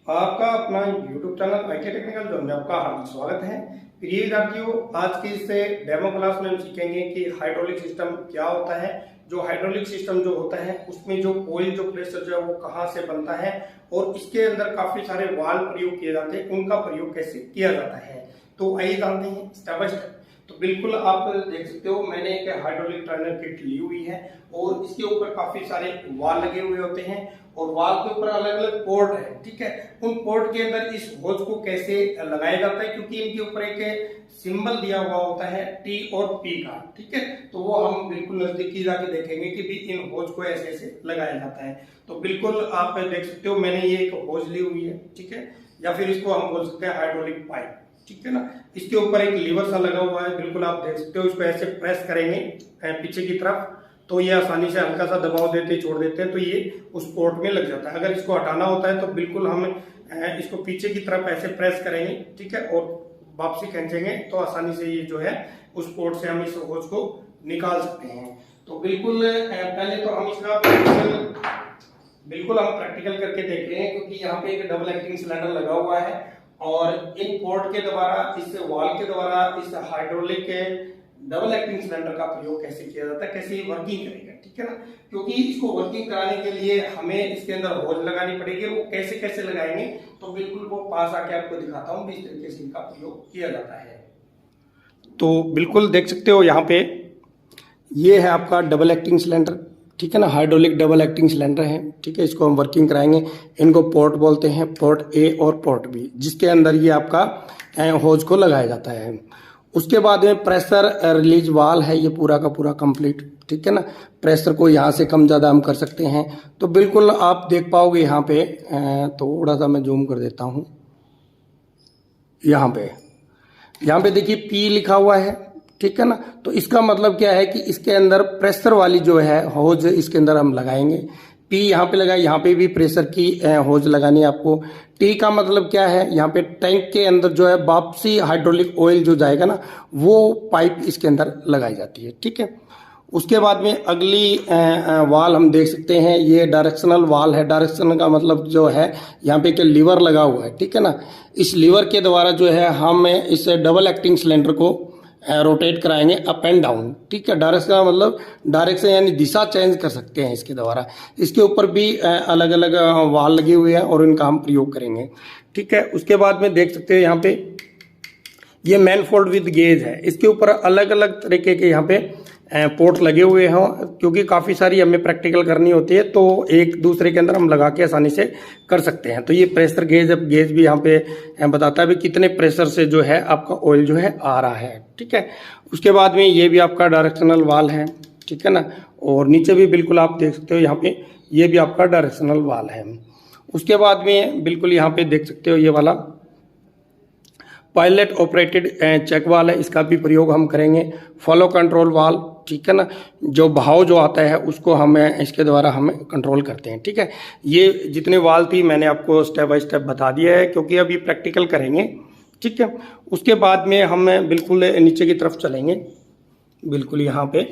आपका अपना YouTube channel IT technical zone में आपका हार्दिक स्वागत है। प्रिय विद्यार्थियों, आज की इस डेमो क्लास में हम सीखेंगे कि हाइड्रोलिक सिस्टम क्या होता है। जो हाइड्रोलिक सिस्टम जो होता है उसमें जो ऑयल जो प्रेशर जो है वो कहाँ से बनता है और इसके अंदर काफी सारे वाल्व प्रयोग किए जाते हैं, उनका प्रयोग कैसे किया जाता है। तो आइए जानते हैं स्टेप बाय स्टेप। तो बिल्कुल आप देख सकते हो, मैंने एक हाइड्रोलिक टर्नर किट ली हुई है और इसके ऊपर काफी सारे वाल लगे हुए होते हैं और वाल के ऊपर अलग अलग पोर्ट है। ठीक है, उन पोर्ट के अंदर इस होज को कैसे लगाया जाता है, क्योंकि इनके ऊपर एक सिंबल दिया हुआ होता है टी और पी का। ठीक है, तो वो हम बिल्कुल नजदीकी जाके देखेंगे कि भी इन होज को ऐसे ऐसे लगाया जाता है। तो बिल्कुल आप देख सकते हो, मैंने ये एक होज ली हुई है। ठीक है, या फिर इसको हम बोल सकते हैं हाइड्रोलिक पाइप। ठीक है ना, इसके ऊपर एक लीवर सा लगा हुआ है, बिल्कुल आप देख सकते हो। इसको ऐसे प्रेस करेंगे पीछे की तरफ तो ये आसानी से हल्का सा दबाव देते छोड़ देते हैं तो ये उस पोर्ट में लग जाता है। अगर इसको हटाना होता है तो बिल्कुल हम इसको पीछे की तरफ ऐसे प्रेस करेंगे। ठीक है, और वापसी खींचेंगे तो आसानी से ये जो है उस पोर्ट से हम इस होज को निकाल सकते हैं। तो बिल्कुल पहले तो हम इसका बिल्कुल हम प्रैक्टिकल करके देखते हैं, क्योंकि यहाँ पे एक डबल एक्टिंग सिलेंडर लगा हुआ है और इन पोर्ट के द्वारा, इस वाल के द्वारा इस हाइड्रोलिक के डबल एक्टिंग सिलेंडर का प्रयोग कैसे किया जाता है, कैसे वर्किंग करेगा। ठीक है ना, क्योंकि इसको वर्किंग कराने के लिए हमें इसके अंदर होज लगानी पड़ेगी। वो कैसे कैसे लगाएंगे तो बिल्कुल वो पास आके आपको दिखाता हूँ इस तरीके से इनका प्रयोग किया जाता है। तो बिल्कुल देख सकते हो, यहाँ पे ये है आपका डबल एक्टिंग सिलेंडर। ठीक है ना, हाइड्रोलिक डबल एक्टिंग सिलेंडर है। ठीक है, इसको हम वर्किंग कराएंगे। इनको पोर्ट बोलते हैं, पोर्ट ए और पोर्ट बी, जिसके अंदर ये आपका होज को लगाया जाता है। उसके बाद में प्रेशर रिलीज वाल है, ये पूरा का पूरा कंप्लीट। ठीक है ना, प्रेशर को यहाँ से कम ज़्यादा हम कर सकते हैं। तो बिल्कुल आप देख पाओगे यहाँ पे, थोड़ा सा मैं जूम कर देता हूँ। यहाँ पे देखिए पी लिखा हुआ है। ठीक है ना, तो इसका मतलब क्या है कि इसके अंदर प्रेशर वाली जो है होज इसके अंदर हम लगाएंगे। पी यहाँ पे लगाए, यहाँ पे भी प्रेशर की होज लगानी है आपको। टी का मतलब क्या है, यहाँ पे टैंक के अंदर जो है वापसी हाइड्रोलिक ऑयल जो जाएगा ना, वो पाइप इसके अंदर लगाई जाती है। ठीक है, उसके बाद में अगली वाल हम देख सकते हैं, ये डायरेक्शनल वाल है। डायरेक्शनल का मतलब जो है यहाँ पे एक लीवर लगा हुआ है। ठीक है ना, इस लीवर के द्वारा जो है हम इस डबल एक्टिंग सिलेंडर को रोटेट कराएंगे अप एंड डाउन। ठीक है, डायरेक्शन का मतलब डायरेक्शन यानी दिशा चेंज कर सकते हैं इसके द्वारा। इसके ऊपर भी अलग अलग वाल लगे हुए हैं और इनका हम प्रयोग करेंगे। ठीक है, उसके बाद में देख सकते हैं यहाँ पे ये मैनफोल्ड विद गेज है। इसके ऊपर अलग अलग तरीके के यहाँ पे पोर्ट लगे हुए हैं, क्योंकि काफ़ी सारी हमें प्रैक्टिकल करनी होती है तो एक दूसरे के अंदर हम लगा के आसानी से कर सकते हैं। तो ये प्रेशर गेज, अब गेज भी यहाँ पे बताता है भी कितने प्रेशर से जो है आपका ऑयल जो है आ रहा है। ठीक है, उसके बाद में ये भी आपका डायरेक्शनल वाल है। ठीक है ना, और नीचे भी बिल्कुल आप देख सकते हो, यहाँ पे ये भी आपका डायरेक्शनल वाल है। उसके बाद में बिल्कुल यहाँ पे देख सकते हो ये वाला पायलट ऑपरेटेड चेक वाल है, इसका भी प्रयोग हम करेंगे। फॉलो कंट्रोल वाल, ठीक है ना, जो बहाव जो आता है उसको हमें इसके द्वारा हमें कंट्रोल करते हैं। ठीक है, ये जितने वाल थी मैंने आपको स्टेप बाय स्टेप बता दिया है, क्योंकि अभी प्रैक्टिकल करेंगे। ठीक है, उसके बाद में हम बिल्कुल नीचे की तरफ चलेंगे। बिल्कुल यहाँ पे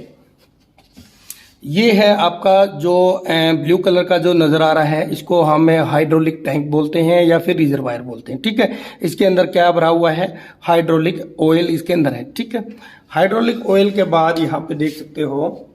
ये है आपका जो ब्लू कलर का जो नजर आ रहा है, इसको हम हाइड्रोलिक टैंक बोलते हैं या फिर रिजर्वायर बोलते हैं। ठीक है, इसके अंदर क्या भरा हुआ है, हाइड्रोलिक ऑयल इसके अंदर है। ठीक है, हाइड्रोलिक ऑयल के बाद यहाँ पे देख सकते हो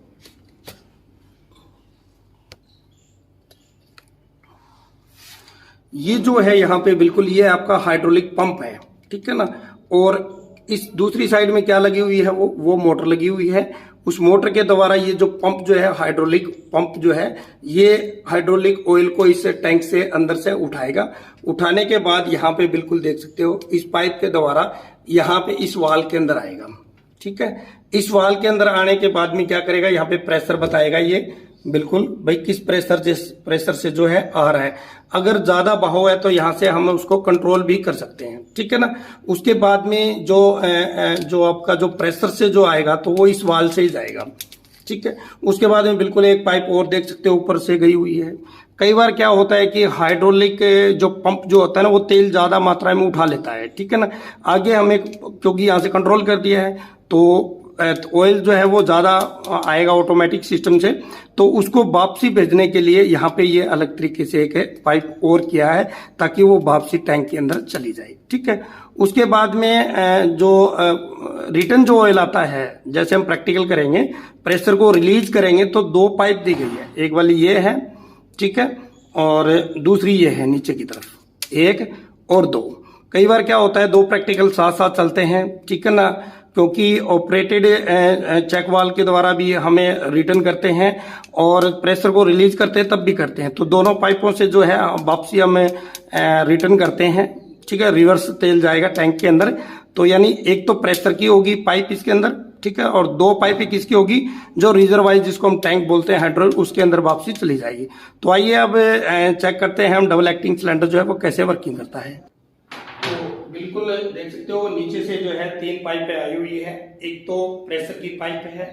ये जो है यहाँ पे बिल्कुल ये आपका हाइड्रोलिक पंप है। ठीक है ना, और इस दूसरी साइड में क्या लगी हुई है, वो मोटर लगी हुई है। उस मोटर के द्वारा ये जो पंप जो है, हाइड्रोलिक पंप जो है, ये हाइड्रोलिक ऑयल को इस टैंक से अंदर से उठाएगा। उठाने के बाद यहाँ पे बिल्कुल देख सकते हो इस पाइप के द्वारा यहाँ पे इस वाल के अंदर आएगा। ठीक है, इस वाल के अंदर आने के बाद में क्या करेगा, यहाँ पे प्रेशर बताएगा ये बिल्कुल भाई किस प्रेशर से जो है आ रहा है। अगर ज्यादा बहाव है तो यहाँ से हम उसको कंट्रोल भी कर सकते हैं। ठीक है ना, उसके बाद में जो आपका जो प्रेशर से जो आएगा तो वो इस वाल से ही जाएगा। ठीक है, उसके बाद में बिल्कुल एक पाइप और देख सकते हो ऊपर से गई हुई है। कई बार क्या होता है कि हाइड्रोलिक जो पंप जो होता है ना, वो तेल ज्यादा मात्रा में उठा लेता है। ठीक है ना, आगे हमें क्योंकि यहाँ से कंट्रोल कर दिया है तो ऑयल जो है वो ज़्यादा आएगा ऑटोमेटिक सिस्टम से, तो उसको वापसी भेजने के लिए यहाँ पे ये अलग तरीके से एक पाइप और किया है ताकि वो वापसी टैंक के अंदर चली जाए। ठीक है, उसके बाद में जो रिटर्न जो ऑयल आता है, जैसे हम प्रैक्टिकल करेंगे, प्रेशर को रिलीज करेंगे तो दो पाइप दी गई है, एक वाली ये है, ठीक है, और दूसरी ये है नीचे की तरफ, एक और दो। कई बार क्या होता है दो प्रैक्टिकल साथ साथ चलते हैं, ठीक है ना, क्योंकि ऑपरेटेड चेक वाल के द्वारा भी हमें रिटर्न करते हैं और प्रेशर को रिलीज करते हैं तब भी करते हैं, तो दोनों पाइपों से जो है वापसी हमें रिटर्न करते हैं। ठीक है, रिवर्स तेल जाएगा टैंक के अंदर, तो यानी एक तो प्रेशर की होगी पाइप इसके अंदर, ठीक है, और दो पाइप किसकी होगी, जो रिजर्वाइज जिसको हम टैंक बोलते हैं हाइड्रोल, उसके अंदर वापसी चली जाएगी। तो आइए अब चेक करते हैं हम डबल एक्टिंग सिलेंडर जो है वो कैसे वर्किंग करता है। तो बिल्कुल देख सकते हो नीचे से जो है 3 पाइपें आई हुई है, एक तो प्रेशर की पाइप है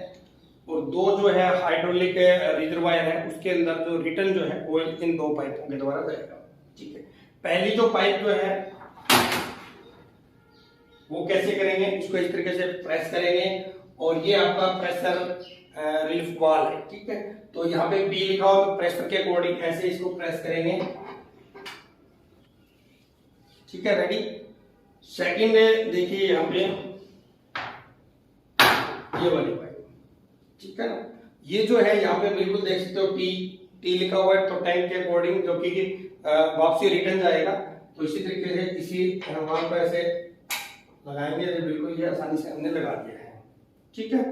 और दो जो है हाइड्रोलिक रिजर्वायर है, उसके अंदर जो रिटर्न जो है वो इन 2 पाइपों के द्वारा जाएगा। ठीक है, पहली जो पाइप जो है वो कैसे करेंगे, इसको इस तरीके से प्रेस करेंगे और ये आपका प्रेशर रिलीफ वाल है। ठीक है, तो यहाँ पे बी लिखा हो तो प्रेशर के अकॉर्डिंग ऐसे इसको प्रेस करेंगे। ठीक है, रेडी। सेकंड देखिए यहाँ पे ये वाली पाइप, ठीक है ना, ये जो है यहाँ पे बिल्कुल देख सकते हो टी लिखा हुआ है, तो टैंक के अकॉर्डिंग जो कि वापसी रिटर्न जाएगा, तो इसी तरीके से इसी वाल पर ऐसे लगाएंगे, बिल्कुल ये आसानी से हमने लगा दिया है। ठीक है,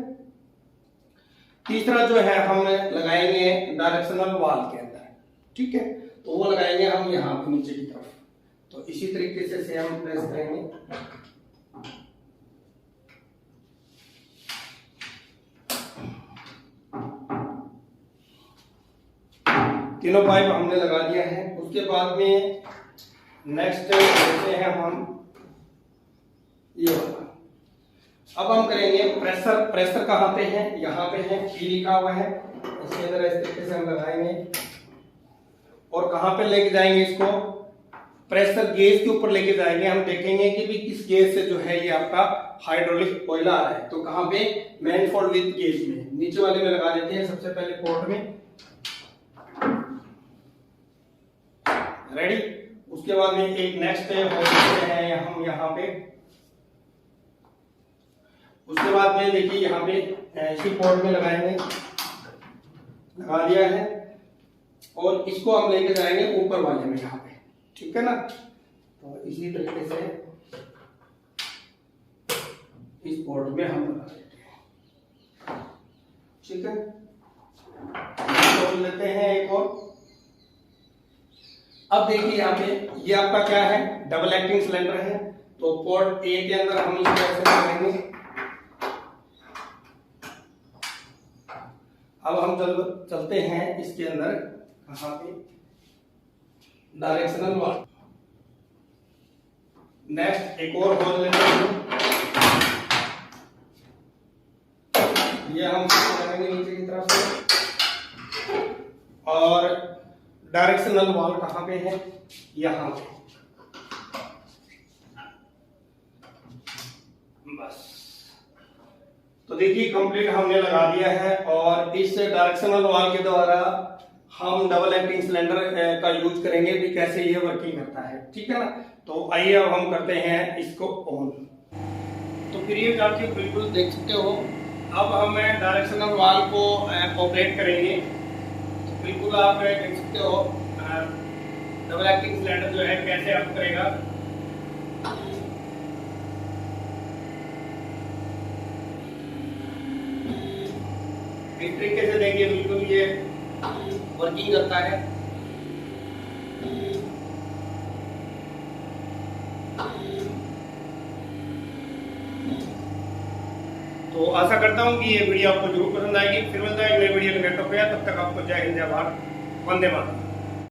तीसरा जो है हम लगाएंगे डायरेक्शनल वाल के अंदर। ठीक है, तो वो लगाएंगे हम यहाँ पे नीचे की तरफ, तो इसी तरीके से हम प्रेस करेंगे। तीनों पाइप हमने लगा दिया है। उसके बाद में नेक्स्ट करते हैं हम ये वाला। अब हम करेंगे प्रेशर कहाँ पे है, यहाँ पे है, पी लिखा हुआ है, इसके अंदर इस तरीके से हम लगाएंगे और कहाँ पे लेके जाएंगे इसको, प्रेशर गेज के ऊपर लेके जाएंगे। हम देखेंगे कि भी किस गेज से जो है ये आपका हाइड्रोलिक ऑयल आ रहा है, तो कहाँ पे, मैनिफोल्ड विद गेज में, नीचे वाले में लगा देते हैं सबसे पहले पोर्ट में। रेडी। उसके बाद में एक नेक्स्ट है हम यहाँ पे, उसके बाद में देखिए यहाँ पे इसी पोर्ट में लगाएंगे, लगा दिया है और इसको हम लेके जाएंगे ऊपर वाले में यहाँ पे। ठीक है ना, तो इसी तरीके से इस पोर्ट में हम लगा देते हैं। ठीक है, तो लेते हैं एक और। अब देखिए यहाँ पे ये आपका क्या है, डबल एक्टिंग सिलेंडर है, तो पोर्ट ए के अंदर हम इसको ऐसे लगाएंगे। अब हम चलते हैं इसके अंदर कहाँ पे, डायरेक्शनल वाल। नेक्स्ट एक और होल लेते हैं, ये हम लगाएंगे नीचे की तरफ से, और डायरेक्शनल वाल कहाँ पे है, यहाँ पे। बस, तो देखिए कंप्लीट हमने लगा दिया है और इस डायरेक्शनल वाल के द्वारा हम डबल एक्टिंग सिलेंडर का यूज करेंगे भी कैसे ये वर्किंग करता है। ठीक है ना, तो आइए अब हम करते हैं इसको ऑन। तो फिर ये आप बिल्कुल देख सकते हो, अब हम डायरेक्शनल वाल को ऑपरेट करेंगे। तो बिल्कुल आप देख सकते हो डबल एक्टिंग सिलेंडर जो है कैसे आप करेगा। इस तरीके से देखिए बिल्कुल ये वर्किंग करता है। तो आशा करता हूँ कि ये वीडियो आपको जरूर पसंद आएगी। फिर मिलता है एक नई वीडियो में, तब तक आपको जय हिंद, जय भारत, वंदे मातरम।